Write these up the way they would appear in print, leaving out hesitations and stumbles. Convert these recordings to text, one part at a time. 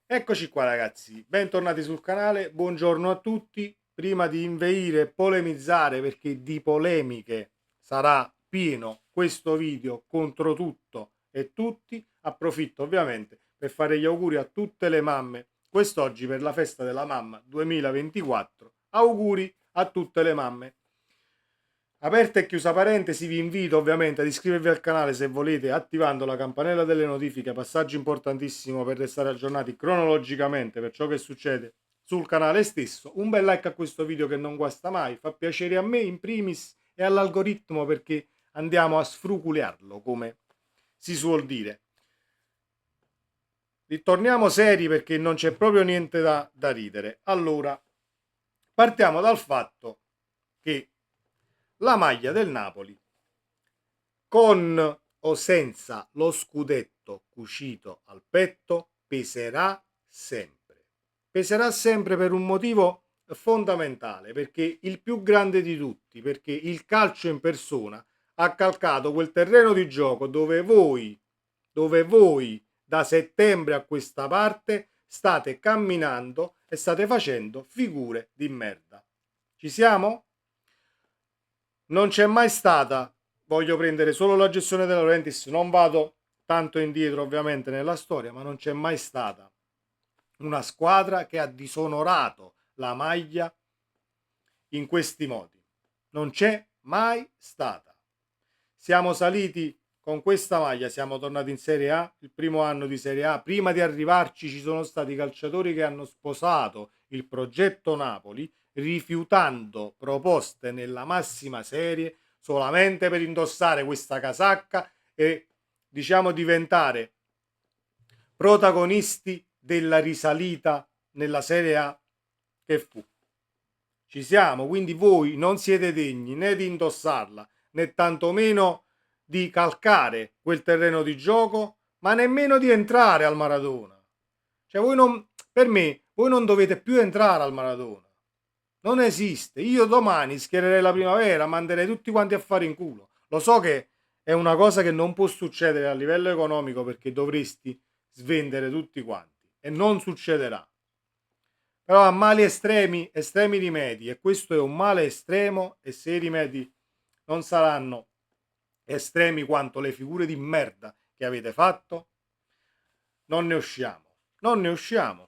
Eccoci qua ragazzi, bentornati sul canale, buongiorno a tutti. Prima di inveire e polemizzare, perché di polemiche sarà pieno questo video contro tutto e tutti, approfitto ovviamente per fare gli auguri a tutte le mamme quest'oggi per la festa della mamma 2024. Auguri a tutte le mamme. Aperta e chiusa parentesi, vi invito ovviamente ad iscrivervi al canale se volete, attivando la campanella delle notifiche, passaggio importantissimo per restare aggiornati cronologicamente per ciò che succede sul canale stesso. Un bel like a questo video che non guasta mai, fa piacere a me in primis e all'algoritmo perché andiamo a sfruculearlo, come si suol dire. Ritorniamo seri perché non c'è proprio niente da ridere. Allora, partiamo dal fatto che la maglia del Napoli, con o senza lo scudetto cucito al petto, peserà sempre. Peserà sempre per un motivo fondamentale, perché il più grande di tutti, perché il calcio in persona ha calcato quel terreno di gioco dove voi da settembre a questa parte state camminando e state facendo figure di merda. Ci siamo? Non c'è mai stata, voglio prendere solo la gestione della Laurentiis, non vado tanto indietro ovviamente nella storia, ma non c'è mai stata una squadra che ha disonorato la maglia in questi modi. Non c'è mai stata. Siamo saliti con questa maglia, siamo tornati in Serie A, il primo anno di Serie A. Prima di arrivarci ci sono stati calciatori che hanno sposato il progetto Napoli, rifiutando proposte nella massima serie solamente per indossare questa casacca e, diciamo, diventare protagonisti della risalita nella Serie A che fu. Ci siamo, quindi voi non siete degni né di indossarla né tantomeno di calcare quel terreno di gioco, ma nemmeno di entrare al Maradona. Cioè voi non, per me, voi non dovete più entrare al Maradona. Non esiste. Io domani schiererei la primavera, manderei tutti quanti a fare in culo. Lo so che è una cosa che non può succedere a livello economico perché dovresti svendere tutti quanti e non succederà. Però a mali estremi, estremi rimedi, e questo è un male estremo, e se i rimedi non saranno estremi quanto le figure di merda che avete fatto, non ne usciamo. Non ne usciamo.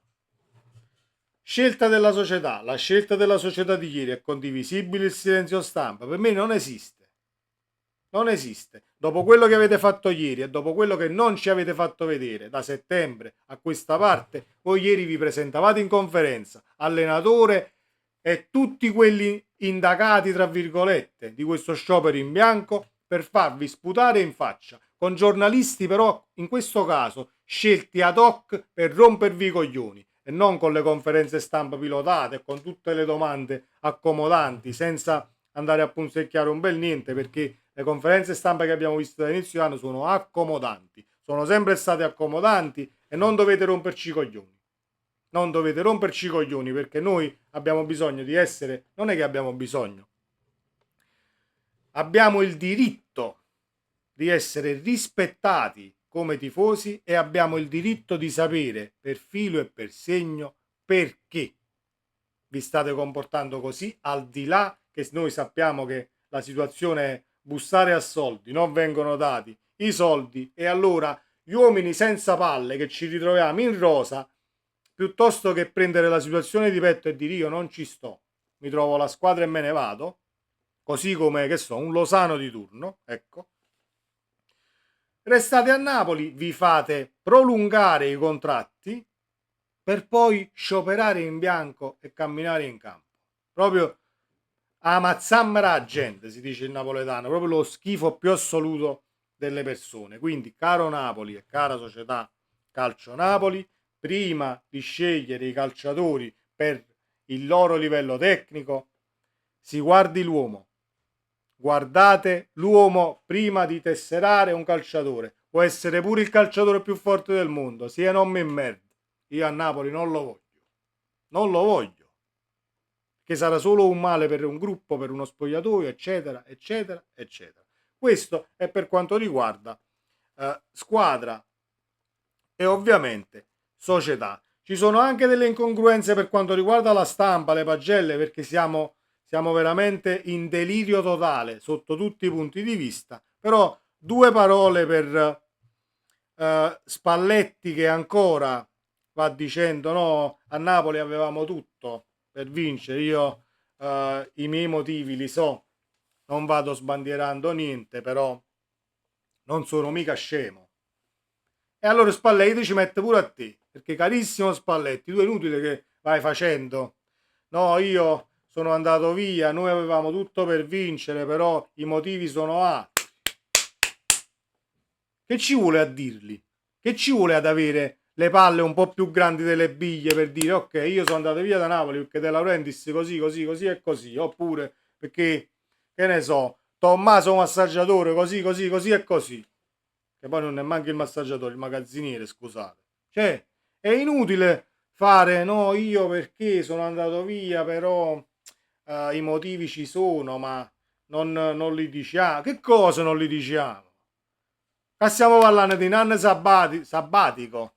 Scelta della società. La scelta della società di ieri è condivisibile il silenzio stampa? Per me non esiste. Non esiste. Dopo quello che avete fatto ieri e dopo quello che non ci avete fatto vedere da settembre a questa parte, voi ieri vi presentavate in conferenza, allenatore e tutti quelli indagati, tra virgolette, di questo sciopero in bianco per farvi sputare in faccia, con giornalisti però in questo caso scelti ad hoc per rompervi i coglioni e non con le conferenze stampa pilotate e con tutte le domande accomodanti senza andare a punzecchiare un bel niente, perché le conferenze stampa che abbiamo visto da inizio anno sono accomodanti, sono sempre state accomodanti e non dovete romperci i coglioni. Non dovete romperci i coglioni perché noi abbiamo bisogno di essere, non è che abbiamo bisogno, abbiamo il diritto di essere rispettati come tifosi e abbiamo il diritto di sapere per filo e per segno perché vi state comportando così, al di là che noi sappiamo che la situazione è bussare a soldi, non vengono dati i soldi e allora gli uomini senza palle che ci ritroviamo in rosa, piuttosto che prendere la situazione di petto e dire io non ci sto, mi trovo la squadra e me ne vado, così come, che so, un Lozano di turno, ecco, restate a Napoli, vi fate prolungare i contratti per poi scioperare in bianco e camminare in campo. Proprio amazzamra la gente, si dice in napoletano, proprio lo schifo più assoluto delle persone. Quindi, caro Napoli e cara società Calcio Napoli, prima di scegliere i calciatori per il loro livello tecnico, si guardi l'uomo. Guardate l'uomo prima di tesserare un calciatore. Può essere pure il calciatore più forte del mondo, sia non mi merda. Io a Napoli non lo voglio. Non lo voglio. Che sarà solo un male per un gruppo, per uno spogliatoio, eccetera, eccetera, eccetera. Questo è per quanto riguarda squadra e ovviamente società. Ci sono anche delle incongruenze per quanto riguarda la stampa, le pagelle, perché siamo veramente in delirio totale sotto tutti i punti di vista. Però due parole per Spalletti, che ancora va dicendo no, a Napoli avevamo tutto per vincere. Io i miei motivi li so, non vado sbandierando niente, però non sono mica scemo. E allora Spalletti ci mette pure a te, perché carissimo Spalletti, tu è inutile che vai facendo. No, io sono andato via, noi avevamo tutto per vincere, però i motivi sono altri. Che ci vuole a dirli? Che ci vuole ad avere le palle un po' più grandi delle biglie per dire ok, io sono andato via da Napoli perché De Laurentiis così, così, così e così, oppure perché, che ne so, Tommaso massaggiatore così, così, così e così. Che poi non è manco il massaggiatore, il magazziniere, scusate. Cioè, è inutile fare, no, io perché sono andato via, però i motivi ci sono, ma non li diciamo. Che cosa non li diciamo? Stiamo parlando di un anno sabbatico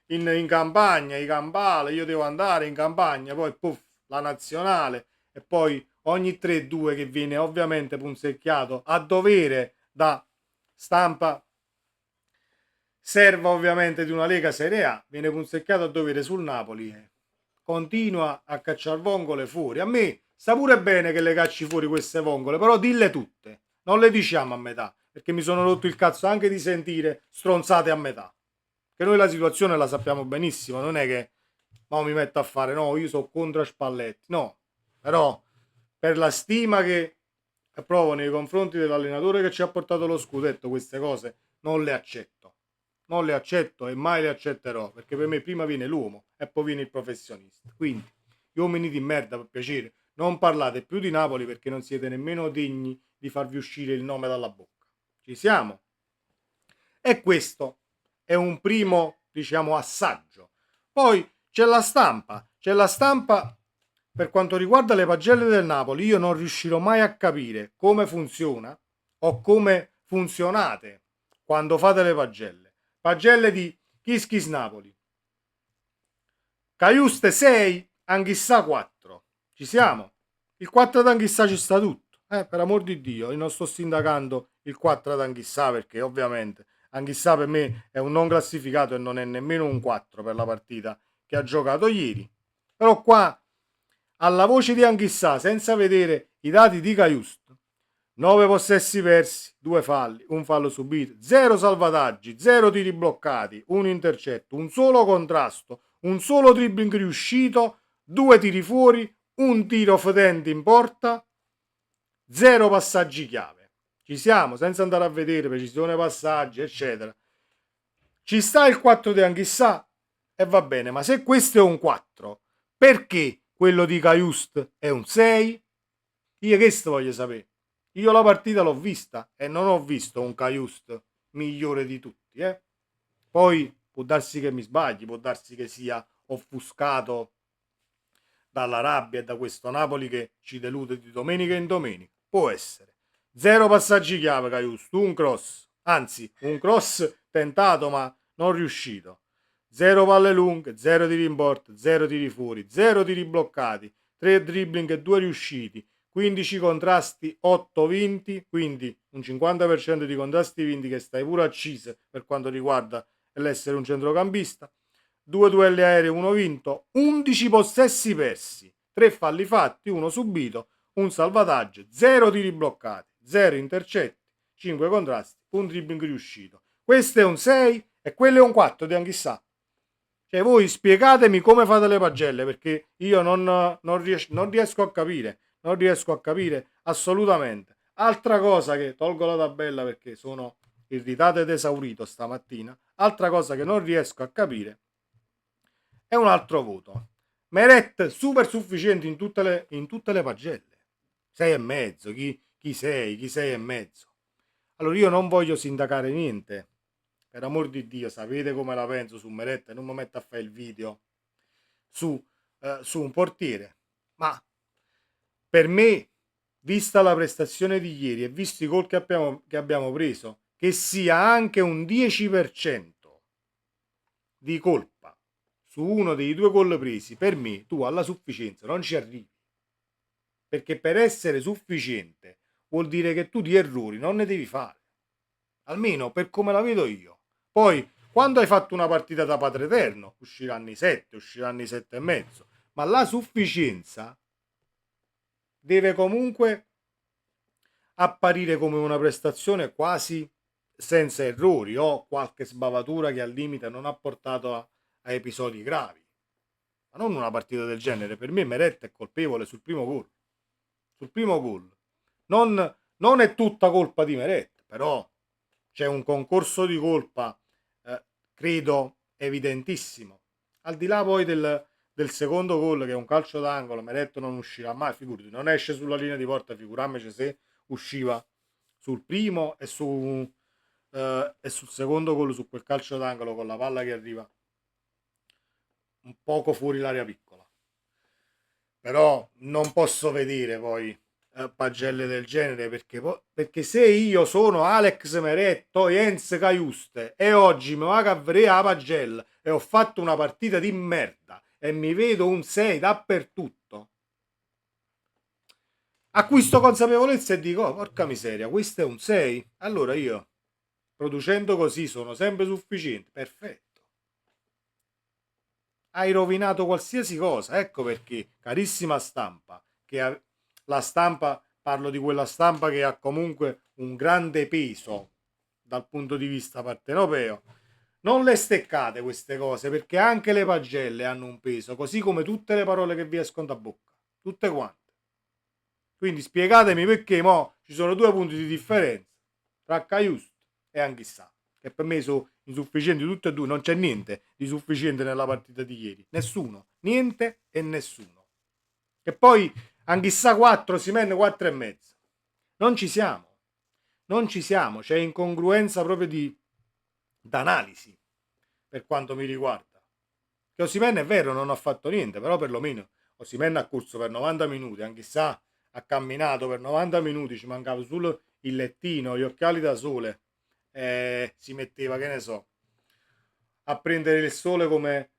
in campagna, i campale, io devo andare in campagna, poi puff, la nazionale e poi ogni 3-2 che viene ovviamente punzecchiato a dovere da stampa serva ovviamente di una Lega Serie A, viene punzecchiato a dovere sul Napoli, continua a cacciare vongole fuori. A me sta pure bene che le cacci fuori queste vongole, però dille tutte, non le diciamo a metà, perché mi sono rotto il cazzo anche di sentire stronzate a metà. Che noi la situazione la sappiamo benissimo, non è che ma mi metto a fare no, io sono contro Spalletti, no, però per la stima che provo nei confronti dell'allenatore che ci ha portato lo scudetto, queste cose non le accetto. Non le accetto e mai le accetterò, perché per me prima viene l'uomo e poi viene il professionista. Quindi, gli uomini di merda, per piacere, non parlate più di Napoli perché non siete nemmeno degni di farvi uscire il nome dalla bocca. Ci siamo? E questo è un primo, diciamo, assaggio. Poi c'è la stampa per quanto riguarda le pagelle del Napoli. Io non riuscirò mai a capire come funziona o come funzionate quando fate le pagelle. Pagelle di Kiss Kiss Napoli. Caiuste 6, Anghissà 4. Ci siamo? Il 4 ad Anghissà ci sta tutto. Per amor di Dio, io non sto sindacando il 4 ad Anghissà perché ovviamente Anghissà per me è un non classificato e non è nemmeno un 4 per la partita che ha giocato ieri. Però qua, alla voce di Anghissà, senza vedere i dati di Caiusto, 9 possessi persi, 2 falli, un fallo subito, 0 salvataggi, 0 tiri bloccati, un intercetto, un solo contrasto, un solo dribbling riuscito, 2 tiri fuori, un tiro fedente in porta, 0 passaggi chiave. Ci siamo, senza andare a vedere precisione passaggi, eccetera. Ci sta il 4 di Anghissà e va bene, ma se questo è un 4, perché quello di Caiust è un 6? Io che sto voglio sapere. Io la partita l'ho vista e non ho visto un Caiust migliore di tutti. Poi può darsi che mi sbagli, può darsi che sia offuscato dalla rabbia e da questo Napoli che ci delude di domenica in domenica. Può essere. 0 passaggi chiave Caiust, un cross, anzi un cross tentato ma non riuscito. 0 palle lunghe, 0 tiri in porta, 0 tiri fuori, 0 tiri bloccati, 3 dribbling e 2 riusciti, 15 contrasti, 8 vinti, quindi un 50% di contrasti vinti che stai pure accise per quanto riguarda l'essere un centrocampista. 2 duelli aerei, 1 vinto, 11 possessi persi, 3 falli fatti, 1 subito, un salvataggio, 0 tiri bloccati, 0 intercetti, 5 contrasti, un dribbling riuscito. Questo è un 6 e quello è un 4 di Anghissà. Cioè voi spiegatemi come fate le pagelle perché io non riesco a capire, non riesco a capire assolutamente. Altra cosa che tolgo la tabella perché sono irritato ed esaurito stamattina, altra cosa che non riesco a capire è un altro voto. Meret super sufficiente in tutte le pagelle. 6 e mezzo, chi 6, chi 6 e mezzo. Allora io non voglio sindacare niente. Per amor di Dio, sapete come la penso su Meret, non mi metto a fare il video su un portiere. Ma per me, vista la prestazione di ieri e visto i gol che abbiamo preso, che sia anche un 10% di colpa su uno dei 2 gol presi, per me tu alla sufficienza non ci arrivi. Perché per essere sufficiente vuol dire che tu di errori non ne devi fare. Almeno per come la vedo io. Poi, quando hai fatto una partita da Padre Eterno, usciranno i 7, usciranno i 7 e mezzo. Ma la sufficienza deve comunque apparire come una prestazione quasi senza errori o qualche sbavatura che al limite non ha portato a episodi gravi. Ma non una partita del genere. Per me Meret è colpevole sul primo gol. Sul primo gol. Non è tutta colpa di Meret, però c'è un concorso di colpa, credo, evidentissimo. Al di là poi del secondo gol, che è un calcio d'angolo, Meret non uscirà mai, figurati, non esce sulla linea di porta, figuriamoci se usciva sul primo e sul secondo gol, su quel calcio d'angolo con la palla che arriva un poco fuori l'area piccola. Però non posso vedere poi pagelle del genere, perché se io sono Alex Meretto Jens Caiuste e oggi mi vado a vedere la pagella e ho fatto una partita di merda e mi vedo un 6 dappertutto, acquisto consapevolezza e dico: oh, porca miseria, questo è un 6, allora io producendo così sono sempre sufficiente. Perfetto, hai rovinato qualsiasi cosa. Ecco perché, carissima stampa, la stampa, parlo di quella stampa che ha comunque un grande peso dal punto di vista partenopeo, non le steccate queste cose, perché anche le pagelle hanno un peso, così come tutte le parole che vi escono da bocca, tutte quante. Quindi spiegatemi perché mo ci sono 2 punti di differenza tra Caiust e Anghissà, che per me sono insufficienti tutte e due. Non c'è niente di sufficiente nella partita di ieri, nessuno, niente e nessuno. E poi Anghissà 4, Osimhen 4 e mezzo. Non ci siamo, non ci siamo, c'è incongruenza proprio d'analisi per quanto mi riguarda. Che Osimhen è vero, non ha fatto niente, però perlomeno Osimhen ha corso per 90 minuti, Anghissà ha camminato per 90 minuti, ci mancava solo il lettino, gli occhiali da sole, si metteva, che ne so, a prendere il sole, come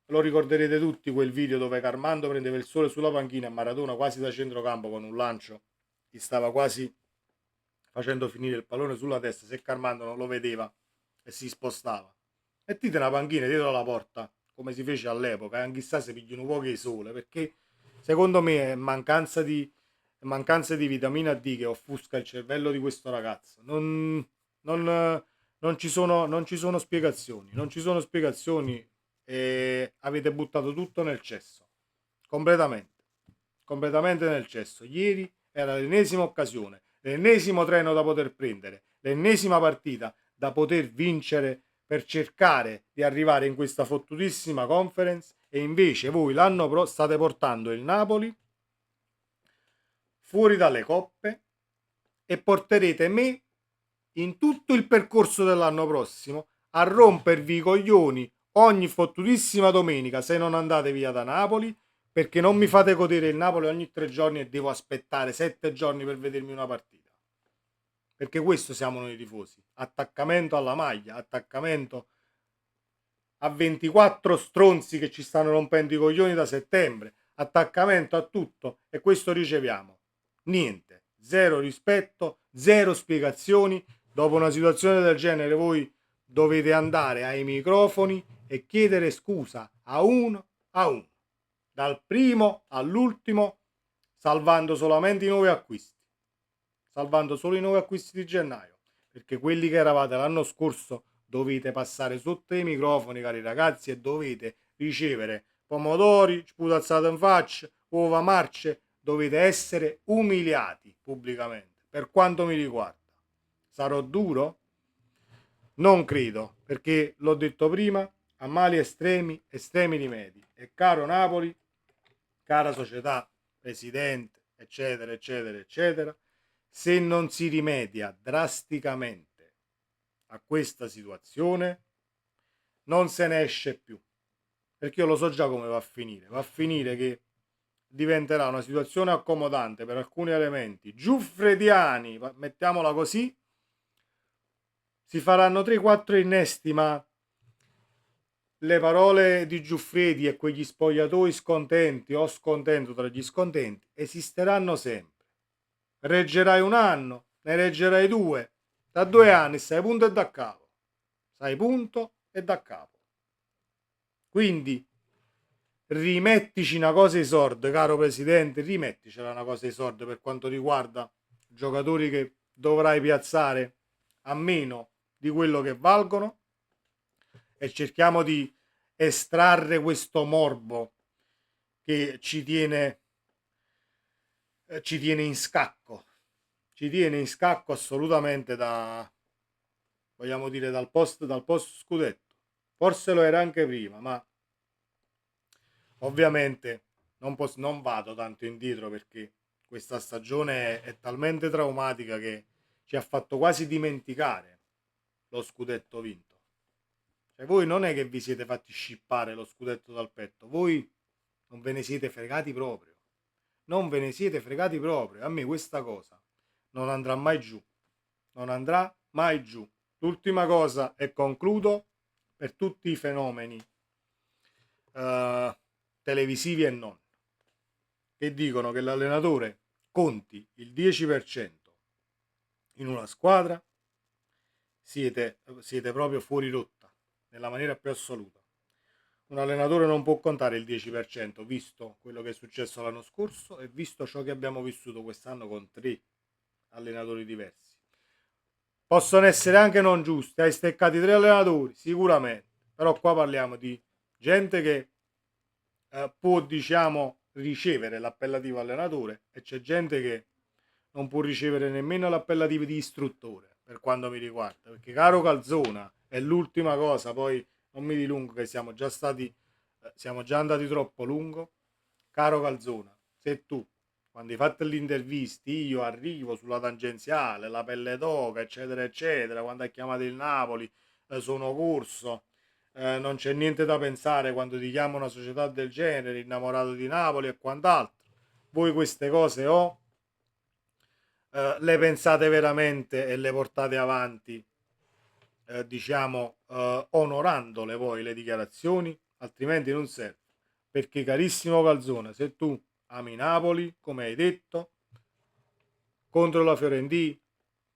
lo ricorderete tutti quel video dove Carmando prendeva il sole sulla panchina e Maradona quasi da centrocampo con un lancio gli stava quasi facendo finire il pallone sulla testa, se Carmando non lo vedeva e si spostava. Mettete una panchina dietro la porta, come si fece all'epoca, e anche chissà se pigliano un po' di sole, perché secondo me è mancanza di vitamina D che offusca il cervello di questo ragazzo. Non, non ci sono spiegazioni, non ci sono spiegazioni, e avete buttato tutto nel cesso, completamente, completamente nel cesso. Ieri era l'ennesima occasione, l'ennesimo treno da poter prendere, l'ennesima partita da poter vincere per cercare di arrivare in questa fottutissima conference, e invece voi state portando il Napoli fuori dalle coppe e porterete me in tutto il percorso dell'anno prossimo a rompervi i coglioni ogni fottutissima domenica se non andate via da Napoli, perché non mi fate godere il Napoli ogni 3 giorni e devo aspettare 7 giorni per vedermi una partita. Perché questo siamo noi tifosi: attaccamento alla maglia, attaccamento a 24 stronzi che ci stanno rompendo i coglioni da settembre, attaccamento a tutto, e questo riceviamo. Niente, zero rispetto, zero spiegazioni. Dopo una situazione del genere voi dovete andare ai microfoni e chiedere scusa a uno, dal primo all'ultimo, salvando solamente i nuovi acquisti, salvando solo i nuovi acquisti di gennaio, perché quelli che eravate l'anno scorso dovete passare sotto i microfoni, cari ragazzi, e dovete ricevere pomodori sputazzati in faccia, uova marce, dovete essere umiliati pubblicamente. Per quanto mi riguarda, sarò duro? Non credo, perché l'ho detto prima: a mali estremi, estremi rimedi. E caro Napoli, cara società, presidente, eccetera, eccetera, eccetera, se non si rimedia drasticamente a questa situazione, non se ne esce più. Perché io lo so già come va a finire. Va a finire che diventerà una situazione accomodante per alcuni elementi giuffrediani, mettiamola così. Si faranno 3-4 innesti, ma le parole di Giuffredi e quegli spogliatoi scontenti o scontento tra gli scontenti esisteranno sempre. Reggerai un anno, ne reggerai 2, da 2 anni stai punto e da capo. Stai punto e da capo. Quindi rimettici una cosa ai sordi, caro presidente, rimetticela una cosa ai sordi per quanto riguarda giocatori che dovrai piazzare a meno di quello che valgono, e cerchiamo di estrarre questo morbo che ci tiene in scacco. Ci tiene in scacco assolutamente vogliamo dire, dal post scudetto. Forse lo era anche prima, ma ovviamente non vado tanto indietro, perché questa stagione è talmente traumatica che ci ha fatto quasi dimenticare lo scudetto vinto. Cioè, voi non è che vi siete fatti scippare lo scudetto dal petto, voi non ve ne siete fregati proprio. Non ve ne siete fregati proprio. A me questa cosa non andrà mai giù. Non andrà mai giù. L'ultima cosa, e concludo, per tutti i fenomeni televisivi e non, che dicono che l'allenatore conti il 10% in una squadra, siete proprio fuori rotta, nella maniera più assoluta. Un allenatore non può contare il 10%, visto quello che è successo l'anno scorso e visto ciò che abbiamo vissuto quest'anno con 3 allenatori diversi. Possono essere anche non giusti, hai steccati 3 allenatori, sicuramente, però qua parliamo di gente che può, diciamo, ricevere l'appellativo allenatore, e c'è gente che non può ricevere nemmeno l'appellativo di istruttore, per quanto mi riguarda, perché caro Calzona, è l'ultima cosa, poi non mi dilungo che siamo già andati troppo lungo. Caro Calzona, se tu, quando hai fatto l'intervista, io arrivo sulla tangenziale, la pelle d'oca, eccetera eccetera, quando hai chiamato il Napoli, sono corso, non c'è niente da pensare quando ti chiama una società del genere, innamorato di Napoli e quant'altro, voi queste cose le pensate veramente e le portate avanti, diciamo, onorandole voi le dichiarazioni, altrimenti non serve. Perché, carissimo Calzone, se tu ami Napoli, come hai detto, contro la Fiorentina,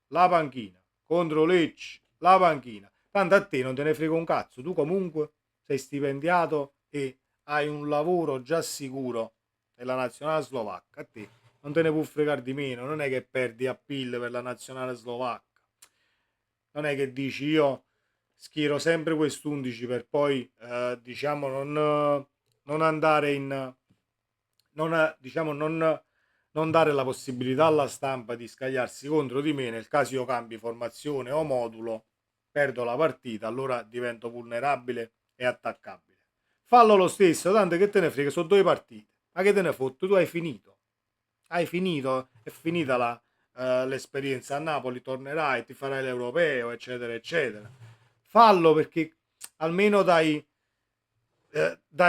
la panchina, contro Lecce, la panchina, tanto a te non te ne frega un cazzo, tu comunque sei stipendiato e hai un lavoro già sicuro nella nazionale slovacca, a te non te ne può fregare di meno, non è che perdi appeal per la nazionale slovacca, non è che dici io schiero sempre quest'11 per poi diciamo non andare in diciamo non dare la possibilità alla stampa di scagliarsi contro di me nel caso io cambi formazione o modulo, perdo la partita, allora divento vulnerabile e attaccabile. Fallo lo stesso, tanto che te ne frega, sono 2 partite, ma che te ne fotte, tu hai finito, è finita l'esperienza a Napoli, tornerai, ti farai l'europeo, eccetera, eccetera. Fallo, perché almeno dai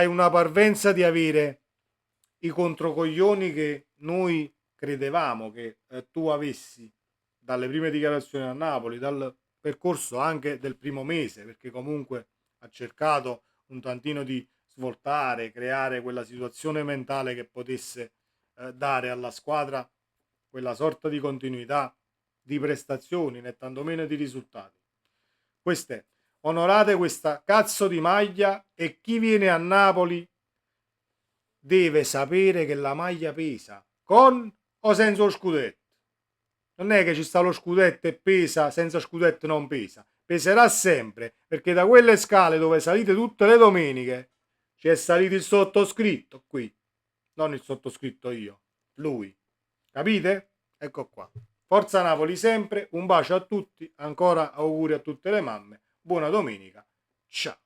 una parvenza di avere i controcoglioni che noi credevamo che tu avessi dalle prime dichiarazioni a Napoli, dal percorso anche del primo mese, perché comunque ha cercato un tantino di svoltare, creare quella situazione mentale che potesse dare alla squadra quella sorta di continuità di prestazioni né tantomeno di risultati. Queste, onorate questa cazzo di maglia, e chi viene a Napoli deve sapere che la maglia pesa, con o senza lo scudetto. Non è che ci sta lo scudetto e pesa, senza scudetto non pesa. Peserà sempre, perché da quelle scale dove salite tutte le domeniche c'è salito il sottoscritto qui, non il sottoscritto io, lui. Capite? Ecco qua. Forza Napoli sempre, un bacio a tutti, ancora auguri a tutte le mamme, buona domenica, ciao.